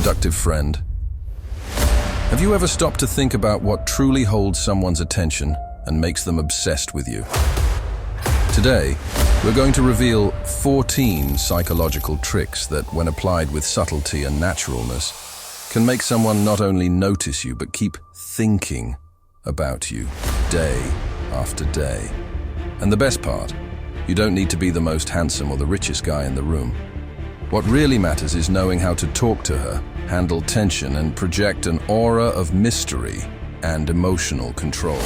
seductive friend. Have you ever stopped to think about what truly holds someone's attention and makes them obsessed with you? Today, we're going to reveal 14 psychological tricks that, when applied with subtlety and naturalness, can make someone not only notice you, but keep thinking about you day after day. And the best part, you don't need to be the most handsome or the richest guy in the room. What really matters is knowing how to talk to her, handle tension, and project an aura of mystery and emotional control.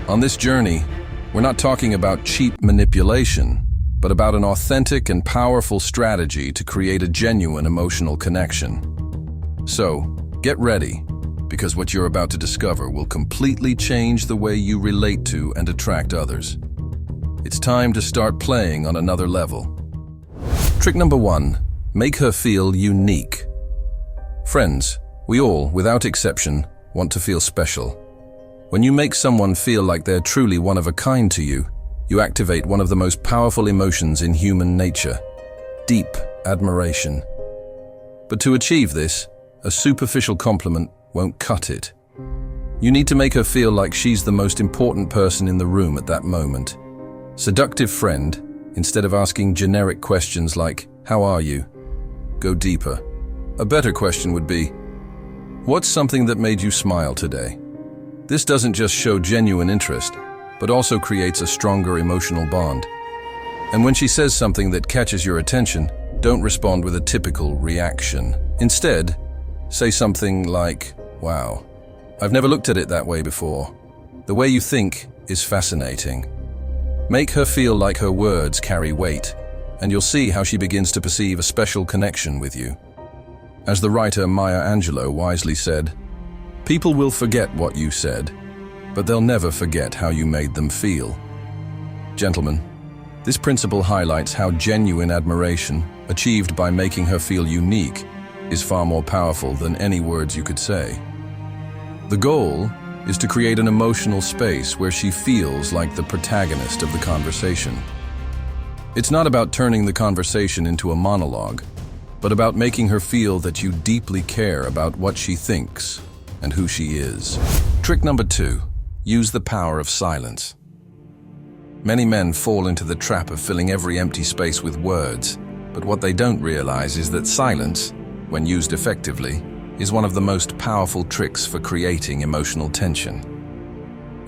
On this journey, we're not talking about cheap manipulation, but about an authentic and powerful strategy to create a genuine emotional connection. So, get ready, because what you're about to discover will completely change the way you relate to and attract others. It's time to start playing on another level. Trick number 1, make her feel unique. Friends, we all, without exception, want to feel special. When you make someone feel like they're truly one of a kind to you, you activate one of the most powerful emotions in human nature: deep admiration. But to achieve this, a superficial compliment won't cut it. You need to make her feel like she's the most important person in the room at that moment. Seductive friend, instead of asking generic questions like, "How are you?" go deeper. A better question would be, "What's something that made you smile today?" This doesn't just show genuine interest, but also creates a stronger emotional bond. And when she says something that catches your attention, don't respond with a typical reaction. Instead, say something like, "Wow, I've never looked at it that way before. The way you think is fascinating." Make her feel like her words carry weight, and you'll see how she begins to perceive a special connection with you. As the writer Maya Angelou wisely said, "People will forget what you said, but they'll never forget how you made them feel." Gentlemen, this principle highlights how genuine admiration, achieved by making her feel unique, is far more powerful than any words you could say. The goal is to create an emotional space where she feels like the protagonist of the conversation. It's not about turning the conversation into a monologue, but about making her feel that you deeply care about what she thinks and who she is. Trick number 2, use the power of silence. Many men fall into the trap of filling every empty space with words, but what they don't realize is that silence, when used effectively, is one of the most powerful tricks for creating emotional tension.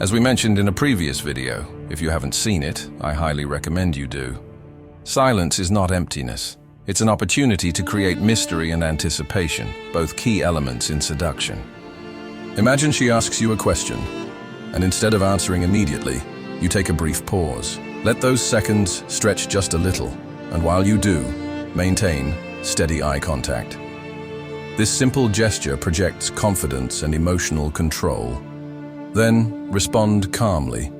As we mentioned in a previous video, if you haven't seen it, I highly recommend you do. Silence is not emptiness. It's an opportunity to create mystery and anticipation, both key elements in seduction. Imagine she asks you a question, and instead of answering immediately, you take a brief pause. Let those seconds stretch just a little, and while you do, maintain steady eye contact. This simple gesture projects confidence and emotional control. Then respond calmly,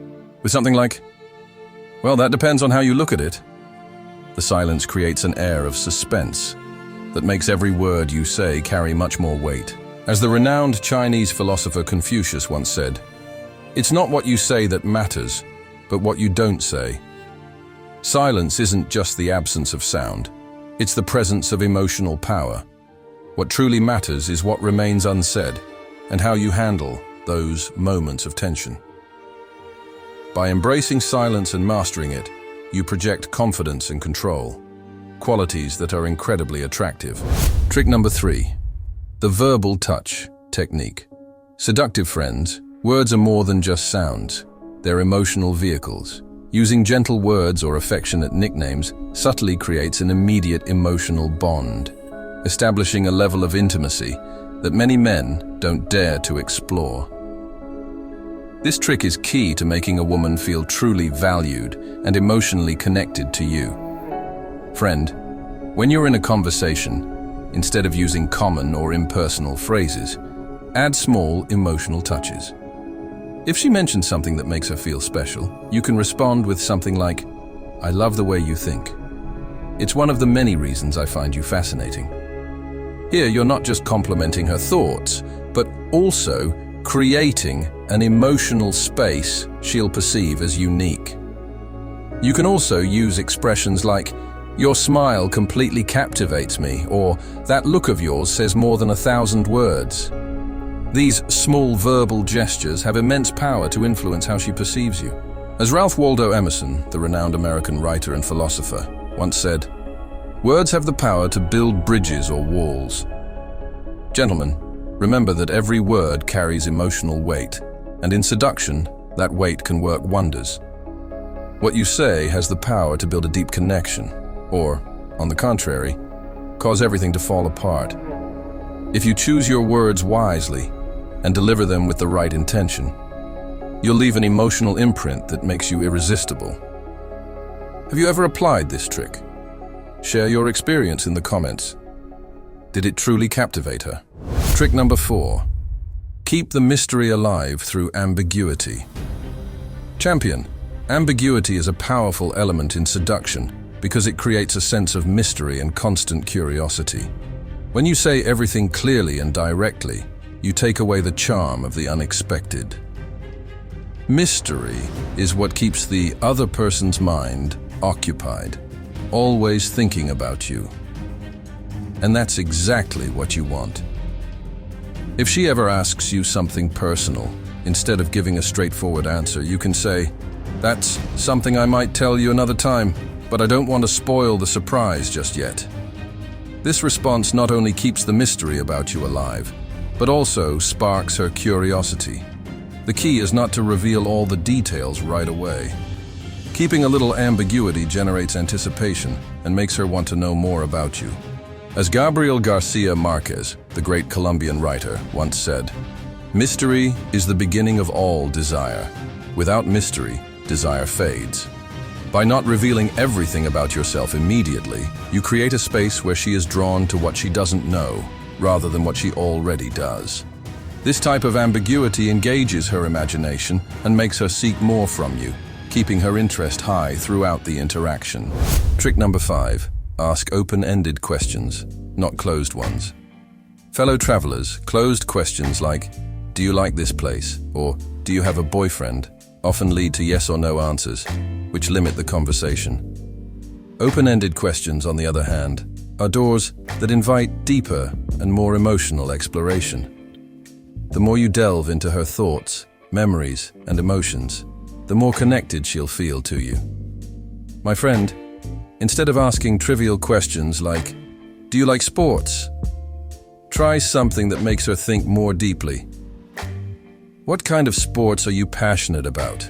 with something like, "Well, that depends on how you look at it." The silence creates an air of suspense that makes every word you say carry much more weight. As the renowned Chinese philosopher Confucius once said, "It's not what you say that matters, but what you don't say." Silence isn't just the absence of sound, it's the presence of emotional power. What truly matters is what remains unsaid and how you handle those moments of tension. By embracing silence and mastering it, you project confidence and control, qualities that are incredibly attractive. Trick number 3, the verbal touch technique. Seductive friends, words are more than just sounds. They're emotional vehicles. Using gentle words or affectionate nicknames subtly creates an immediate emotional bond, establishing a level of intimacy that many men don't dare to explore. This trick is key to making a woman feel truly valued and emotionally connected to you. Friend, when you're in a conversation, instead of using common or impersonal phrases, add small emotional touches. If she mentions something that makes her feel special, you can respond with something like, "I love the way you think. It's one of the many reasons I find you fascinating." Here, you're not just complimenting her thoughts, but also creating an emotional space she'll perceive as unique. You can also use expressions like, "Your smile completely captivates me," or "That look of yours says more than 1,000 words." These small verbal gestures have immense power to influence how she perceives you. As Ralph Waldo Emerson, the renowned American writer and philosopher, once said, "Words have the power to build bridges or walls." Gentlemen, remember that every word carries emotional weight, and in seduction, that weight can work wonders. What you say has the power to build a deep connection, or, on the contrary, cause everything to fall apart. If you choose your words wisely and deliver them with the right intention, you'll leave an emotional imprint that makes you irresistible. Have you ever applied this trick? Share your experience in the comments. Did it truly captivate her? Trick number 4. Keep the mystery alive through ambiguity. Champion, ambiguity is a powerful element in seduction because it creates a sense of mystery and constant curiosity. When you say everything clearly and directly, you take away the charm of the unexpected. Mystery is what keeps the other person's mind occupied, always thinking about you. And that's exactly what you want. If she ever asks you something personal, instead of giving a straightforward answer, you can say, "That's something I might tell you another time, but I don't want to spoil the surprise just yet." This response not only keeps the mystery about you alive, but also sparks her curiosity. The key is not to reveal all the details right away. Keeping a little ambiguity generates anticipation and makes her want to know more about you. As Gabriel Garcia Marquez, the great Colombian writer, once said, "Mystery is the beginning of all desire. Without mystery, desire fades." By not revealing everything about yourself immediately, you create a space where she is drawn to what she doesn't know, rather than what she already does. This type of ambiguity engages her imagination and makes her seek more from you, keeping her interest high throughout the interaction. Trick number 5. Ask open-ended questions, not closed ones. Fellow travelers, closed questions like, "Do you like this place?" or "Do you have a boyfriend?" often lead to yes or no answers, which limit the conversation. Open-ended questions, on the other hand, are doors that invite deeper and more emotional exploration. The more you delve into her thoughts, memories, and emotions, the more connected she'll feel to you. My friend, instead of asking trivial questions like, "Do you like sports?" try something that makes her think more deeply. What kind of sports are you passionate about?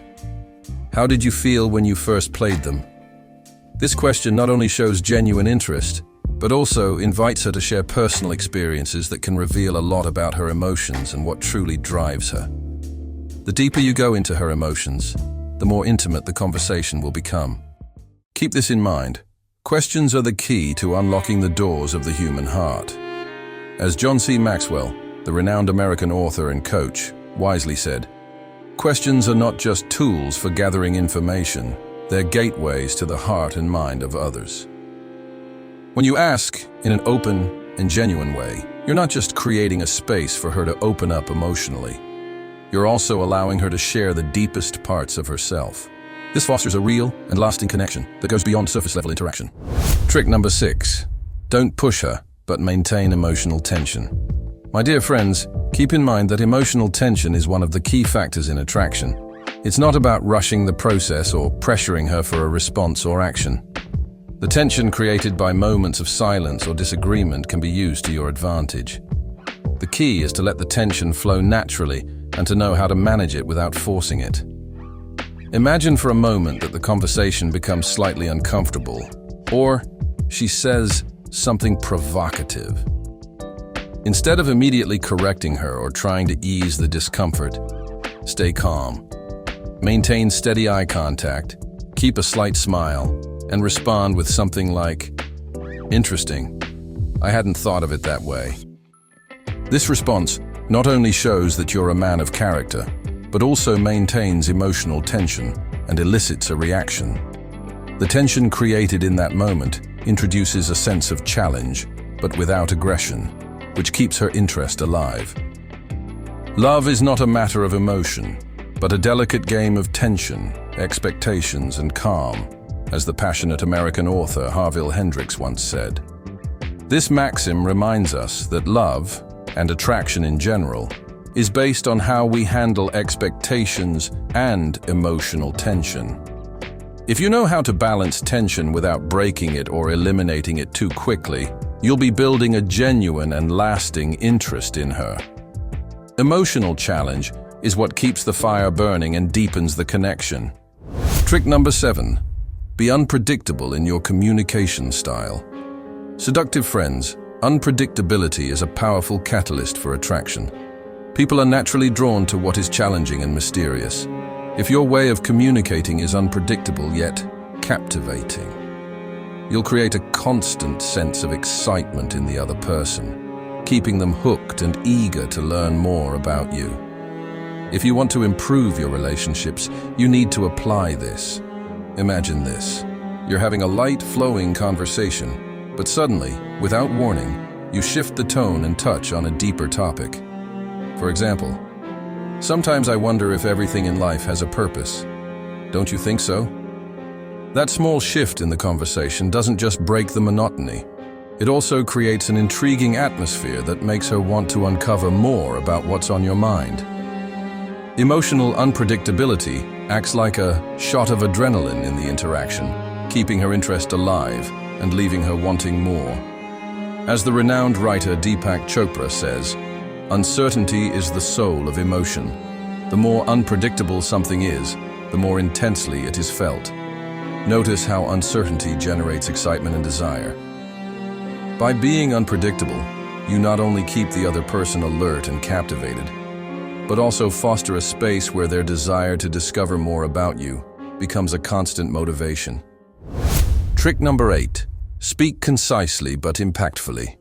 How did you feel when you first played them? This question not only shows genuine interest, but also invites her to share personal experiences that can reveal a lot about her emotions and what truly drives her. The deeper you go into her emotions, the more intimate the conversation will become. Keep this in mind. Questions are the key to unlocking the doors of the human heart. As John C. Maxwell, the renowned American author and coach, wisely said, "Questions are not just tools for gathering information, they're gateways to the heart and mind of others." When you ask in an open and genuine way, you're not just creating a space for her to open up emotionally. You're also allowing her to share the deepest parts of herself. This fosters a real and lasting connection that goes beyond surface-level interaction. Trick number 6. Don't push her, but maintain emotional tension. My dear friends, keep in mind that emotional tension is one of the key factors in attraction. It's not about rushing the process or pressuring her for a response or action. The tension created by moments of silence or disagreement can be used to your advantage. The key is to let the tension flow naturally and to know how to manage it without forcing it. Imagine for a moment that the conversation becomes slightly uncomfortable, or she says something provocative. Instead of immediately correcting her or trying to ease the discomfort, stay calm. Maintain steady eye contact, keep a slight smile, and respond with something like, "Interesting. I hadn't thought of it that way." This response not only shows that you're a man of character, but also maintains emotional tension and elicits a reaction. The tension created in that moment introduces a sense of challenge, but without aggression, which keeps her interest alive. Love is not a matter of emotion, but a delicate game of tension, expectations, and calm, as the passionate American author Harville Hendrix once said. This maxim reminds us that love, and attraction in general, is based on how we handle expectations and emotional tension. If you know how to balance tension without breaking it or eliminating it too quickly, you'll be building a genuine and lasting interest in her. Emotional challenge is what keeps the fire burning and deepens the connection. Trick number 7. Be unpredictable in your communication style. Seductive friends, unpredictability is a powerful catalyst for attraction. People are naturally drawn to what is challenging and mysterious. If your way of communicating is unpredictable yet captivating, you'll create a constant sense of excitement in the other person, keeping them hooked and eager to learn more about you. If you want to improve your relationships, you need to apply this. Imagine this. You're having a light, flowing conversation, but suddenly, without warning, you shift the tone and touch on a deeper topic. For example, sometimes I wonder if everything in life has a purpose. Don't you think so? That small shift in the conversation doesn't just break the monotony. It also creates an intriguing atmosphere that makes her want to uncover more about what's on your mind. Emotional unpredictability acts like a shot of adrenaline in the interaction, keeping her interest alive and leaving her wanting more. As the renowned writer Deepak Chopra says, "Uncertainty is the soul of emotion. The more unpredictable something is, the more intensely it is felt." Notice how uncertainty generates excitement and desire. By being unpredictable, you not only keep the other person alert and captivated, but also foster a space where their desire to discover more about you becomes a constant motivation. Trick number 8. Speak concisely but impactfully.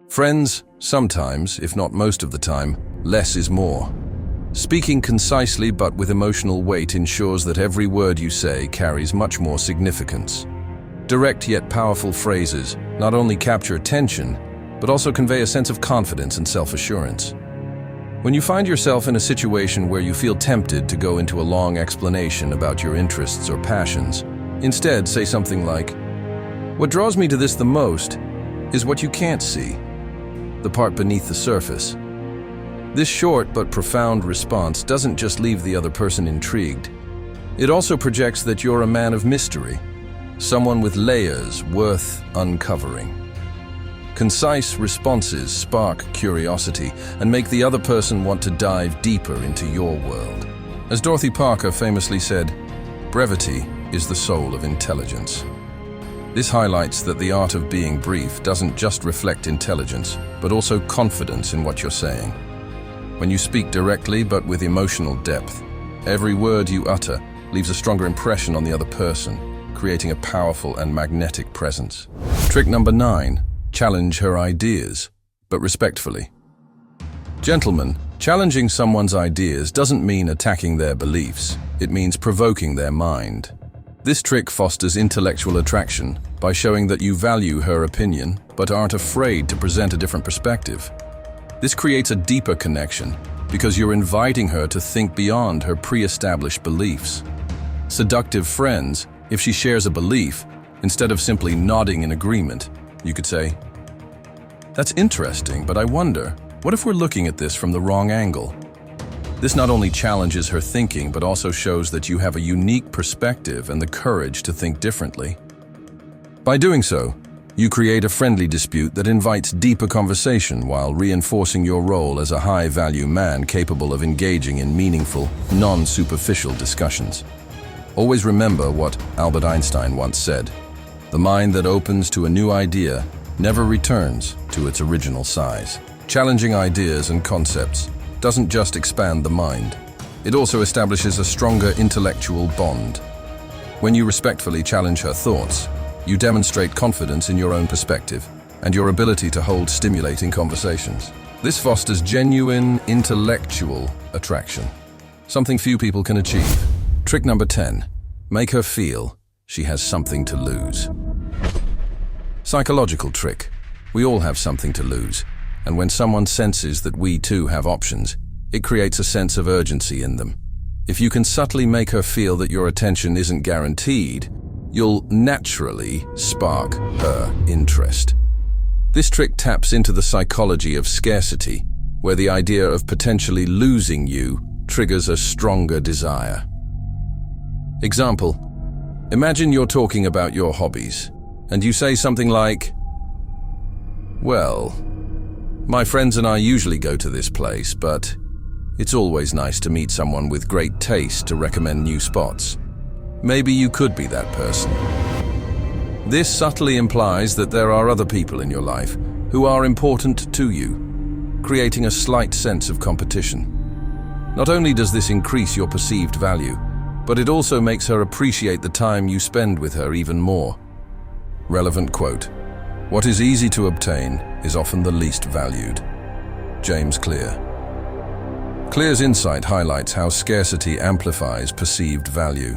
Friends, sometimes, if not most of the time, less is more. Speaking concisely but with emotional weight ensures that every word you say carries much more significance. Direct yet powerful phrases not only capture attention, but also convey a sense of confidence and self-assurance. When you find yourself in a situation where you feel tempted to go into a long explanation about your interests or passions, instead say something like, "What draws me to this the most is what you can't see, the part beneath the surface." This short but profound response doesn't just leave the other person intrigued. It also projects that you're a man of mystery, someone with layers worth uncovering. Concise responses spark curiosity and make the other person want to dive deeper into your world. As Dorothy Parker famously said, "Brevity is the soul of intelligence." This highlights that the art of being brief doesn't just reflect intelligence, but also confidence in what you're saying. When you speak directly but with emotional depth, every word you utter leaves a stronger impression on the other person, creating a powerful and magnetic presence. Trick number 9. Challenge her ideas, but respectfully. Gentlemen, challenging someone's ideas doesn't mean attacking their beliefs. It means provoking their mind. This trick fosters intellectual attraction by showing that you value her opinion, but aren't afraid to present a different perspective. This creates a deeper connection because you're inviting her to think beyond her pre-established beliefs. Seductive friends, if she shares a belief, instead of simply nodding in agreement, you could say, "That's interesting, but I wonder, what if we're looking at this from the wrong angle?" This not only challenges her thinking, but also shows that you have a unique perspective and the courage to think differently. By doing so, you create a friendly dispute that invites deeper conversation while reinforcing your role as a high-value man capable of engaging in meaningful, non-superficial discussions. Always remember what Albert Einstein once said, "The mind that opens to a new idea never returns to its original size." Challenging ideas and concepts doesn't just expand the mind, it also establishes a stronger intellectual bond. When you respectfully challenge her thoughts, you demonstrate confidence in your own perspective and your ability to hold stimulating conversations. This fosters genuine intellectual attraction, something few people can achieve. Trick number 10. Make her feel she has something to lose. Psychological trick. We all have something to lose, and when someone senses that we too have options, it creates a sense of urgency in them. If you can subtly make her feel that your attention isn't guaranteed, you'll naturally spark her interest. This trick taps into the psychology of scarcity, where the idea of potentially losing you triggers a stronger desire. Example: imagine you're talking about your hobbies, and you say something like, "Well, my friends and I usually go to this place, but it's always nice to meet someone with great taste to recommend new spots. Maybe you could be that person." This subtly implies that there are other people in your life who are important to you, creating a slight sense of competition. Not only does this increase your perceived value, but it also makes her appreciate the time you spend with her even more. Relevant quote: "What is easy to obtain is often the least valued." James Clear. Clear's insight highlights how scarcity amplifies perceived value.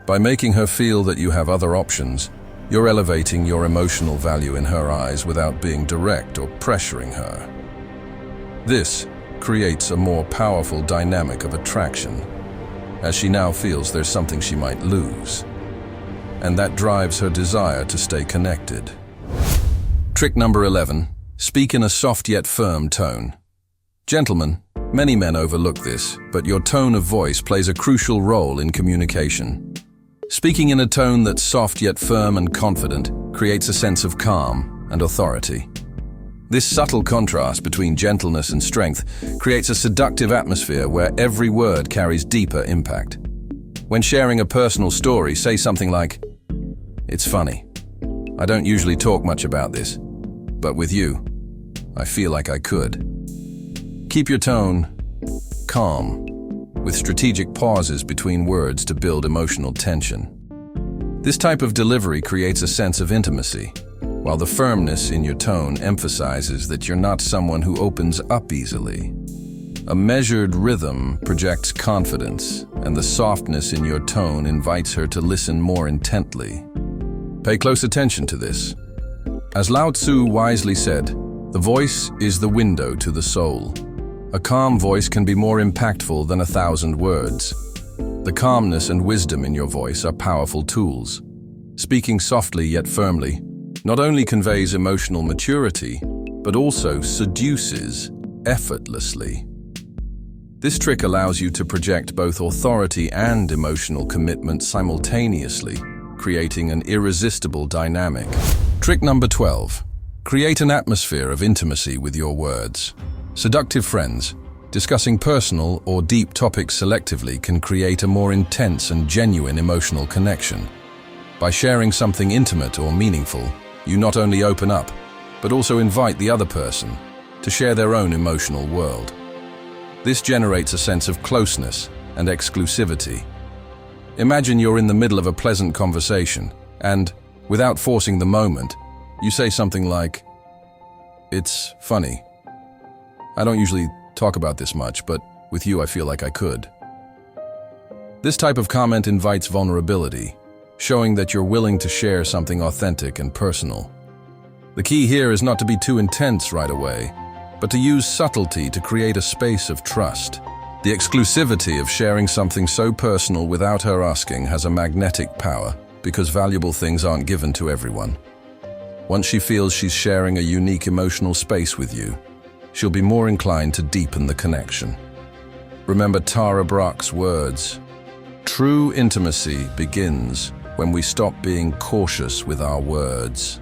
By making her feel that you have other options, you're elevating your emotional value in her eyes without being direct or pressuring her. This creates a more powerful dynamic of attraction, as she now feels there's something she might lose, and that drives her desire to stay connected. Trick number 11. Speak in a soft yet firm tone. Gentlemen, many men overlook this, but your tone of voice plays a crucial role in communication. Speaking in a tone that's soft yet firm and confident creates a sense of calm and authority. This subtle contrast between gentleness and strength creates a seductive atmosphere where every word carries deeper impact. When sharing a personal story, say something like, "It's funny. I don't usually talk much about this, but with you, I feel like I could." Keep your tone calm, with strategic pauses between words to build emotional tension. This type of delivery creates a sense of intimacy, while the firmness in your tone emphasizes that you're not someone who opens up easily. A measured rhythm projects confidence, and the softness in your tone invites her to listen more intently. Pay close attention to this. As Lao Tzu wisely said, the voice is the window to the soul. A calm voice can be more impactful than 1,000 words. The calmness and wisdom in your voice are powerful tools. Speaking softly yet firmly not only conveys emotional maturity, but also seduces effortlessly. This trick allows you to project both authority and emotional commitment simultaneously, creating an irresistible dynamic. Trick number 12. Create an atmosphere of intimacy with your words. Seductive friends, discussing personal or deep topics selectively can create a more intense and genuine emotional connection. By sharing something intimate or meaningful, you not only open up, but also invite the other person to share their own emotional world. This generates a sense of closeness and exclusivity. Imagine you're in the middle of a pleasant conversation, and, without forcing the moment, you say something like, "It's funny. I don't usually talk about this much, but with you I feel like I could." This type of comment invites vulnerability, showing that you're willing to share something authentic and personal. The key here is not to be too intense right away, but to use subtlety to create a space of trust. The exclusivity of sharing something so personal without her asking has a magnetic power, because valuable things aren't given to everyone. Once she feels she's sharing a unique emotional space with you, she'll be more inclined to deepen the connection. Remember Tara Brach's words: "True intimacy begins when we stop being cautious with our words."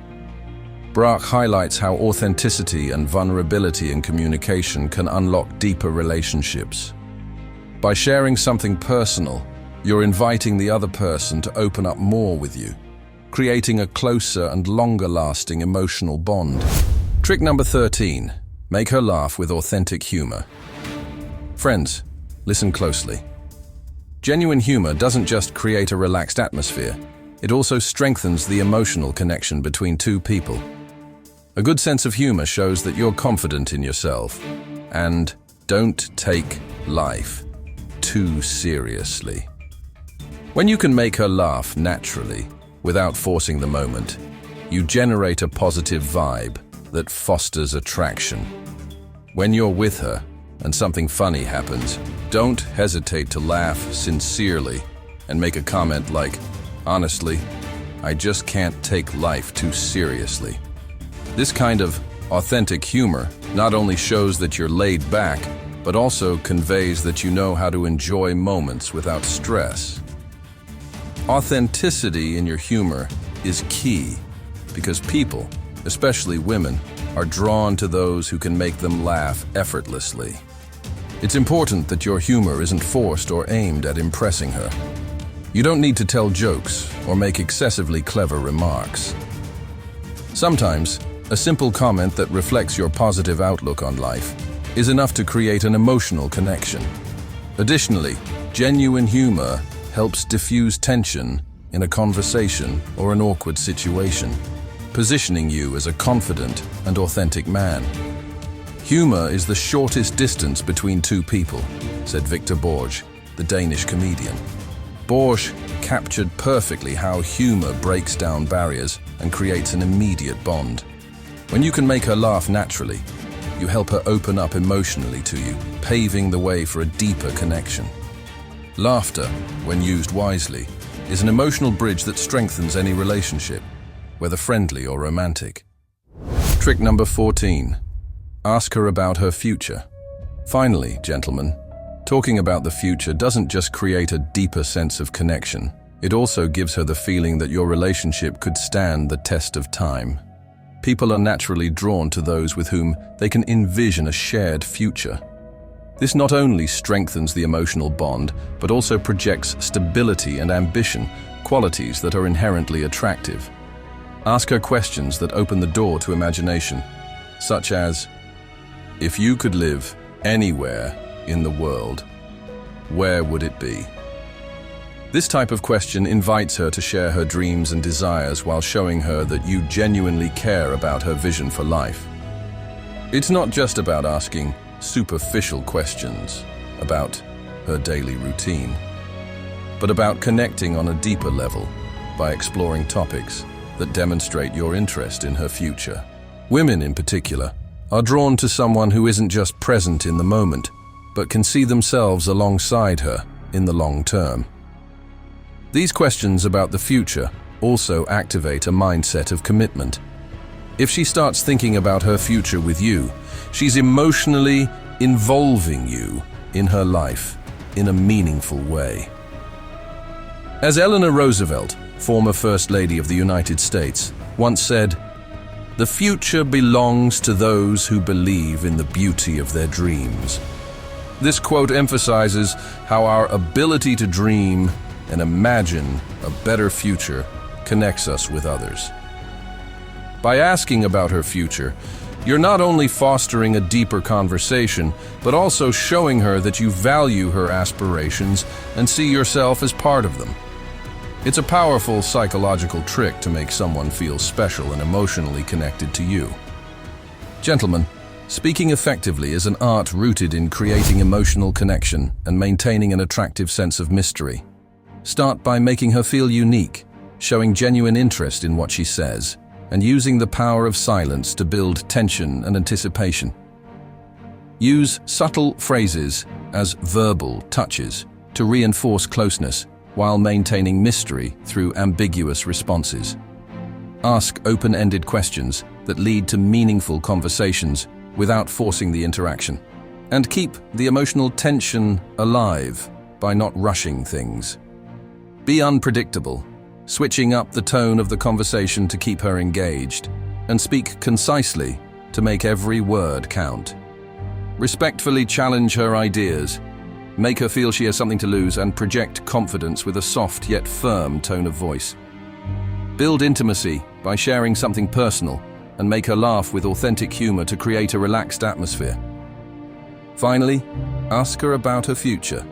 Brach highlights how authenticity and vulnerability in communication can unlock deeper relationships. By sharing something personal, you're inviting the other person to open up more with you, creating a closer and longer-lasting emotional bond. Trick number 13. Make her laugh with authentic humor. Friends, listen closely. Genuine humor doesn't just create a relaxed atmosphere, it also strengthens the emotional connection between two people. A good sense of humor shows that you're confident in yourself and don't take life too seriously. When you can make her laugh naturally, without forcing the moment, you generate a positive vibe that fosters attraction. When you're with her and something funny happens, don't hesitate to laugh sincerely and make a comment like, "Honestly, "I just can't take life too seriously." This kind of authentic humor not only shows that you're laid back, but also conveys that you know how to enjoy moments without stress. Authenticity in your humor is key because people, especially women, are drawn to those who can make them laugh effortlessly. It's important that your humor isn't forced or aimed at impressing her. You don't need to tell jokes or make excessively clever remarks. Sometimes, a simple comment that reflects your positive outlook on life is enough to create an emotional connection. Additionally, genuine humor helps diffuse tension in a conversation or an awkward situation, positioning you as a confident and authentic man. "Humor is the shortest distance between two people," said Victor Borge, the Danish comedian. Borge captured perfectly how humor breaks down barriers and creates an immediate bond. When you can make her laugh naturally, you help her open up emotionally to you, paving the way for a deeper connection. Laughter, when used wisely, is an emotional bridge that strengthens any relationship, whether friendly or romantic. Trick number 14. Ask her about her future. Finally, gentlemen, talking about the future doesn't just create a deeper sense of connection, it also gives her the feeling that your relationship could stand the test of time. People are naturally drawn to those with whom they can envision a shared future. This not only strengthens the emotional bond, but also projects stability and ambition, qualities that are inherently attractive. Ask her questions that open the door to imagination, such as, "If you could live anywhere in the world, where would it be?" This type of question invites her to share her dreams and desires while showing her that you genuinely care about her vision for life. It's not just about asking superficial questions about her daily routine, but about connecting on a deeper level by exploring topics that demonstrate your interest in her future. Women, in particular, are drawn to someone who isn't just present in the moment, but can see themselves alongside her in the long term. These questions about the future also activate a mindset of commitment. If she starts thinking about her future with you, she's emotionally involving you in her life in a meaningful way. As Eleanor Roosevelt, former First Lady of the United States, once said, "The future belongs to those who believe in the beauty of their dreams." This quote emphasizes how our ability to dream and imagine a better future connects us with others. By asking about her future, you're not only fostering a deeper conversation, but also showing her that you value her aspirations and see yourself as part of them. It's a powerful psychological trick to make someone feel special and emotionally connected to you. Gentlemen, speaking effectively is an art rooted in creating emotional connection and maintaining an attractive sense of mystery. Start by making her feel unique, showing genuine interest in what she says, and using the power of silence to build tension and anticipation. Use subtle phrases as verbal touches to reinforce closeness while maintaining mystery through ambiguous responses. Ask open-ended questions that lead to meaningful conversations without forcing the interaction. And keep the emotional tension alive by not rushing things. Be unpredictable, switching up the tone of the conversation to keep her engaged, and speak concisely to make every word count. Respectfully challenge her ideas, make her feel she has something to lose, and project confidence with a soft yet firm tone of voice. Build intimacy by sharing something personal, and make her laugh with authentic humor to create a relaxed atmosphere. Finally, ask her about her future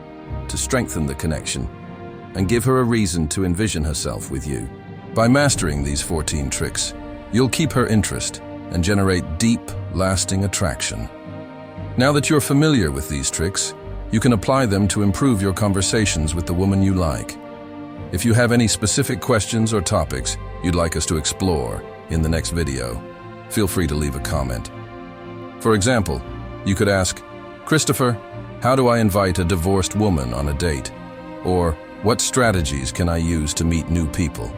to strengthen the connection and give her a reason to envision herself with you. By mastering these 14 tricks, you'll keep her interest and generate deep, lasting attraction. Now that you're familiar with these tricks, you can apply them to improve your conversations with the woman you like. If you have any specific questions or topics you'd like us to explore in the next video, feel free to leave a comment. For example, you could ask, "Christopher, how do I invite a divorced woman on a date?" Or, "What strategies can I use to meet new people?"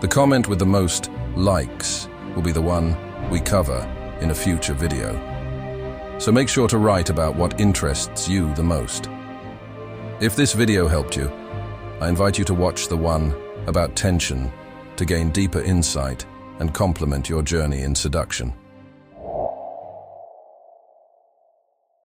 The comment with the most likes will be the one we cover in a future video. So make sure to write about what interests you the most. If this video helped you, I invite you to watch the one about tension to gain deeper insight and complement your journey in seduction.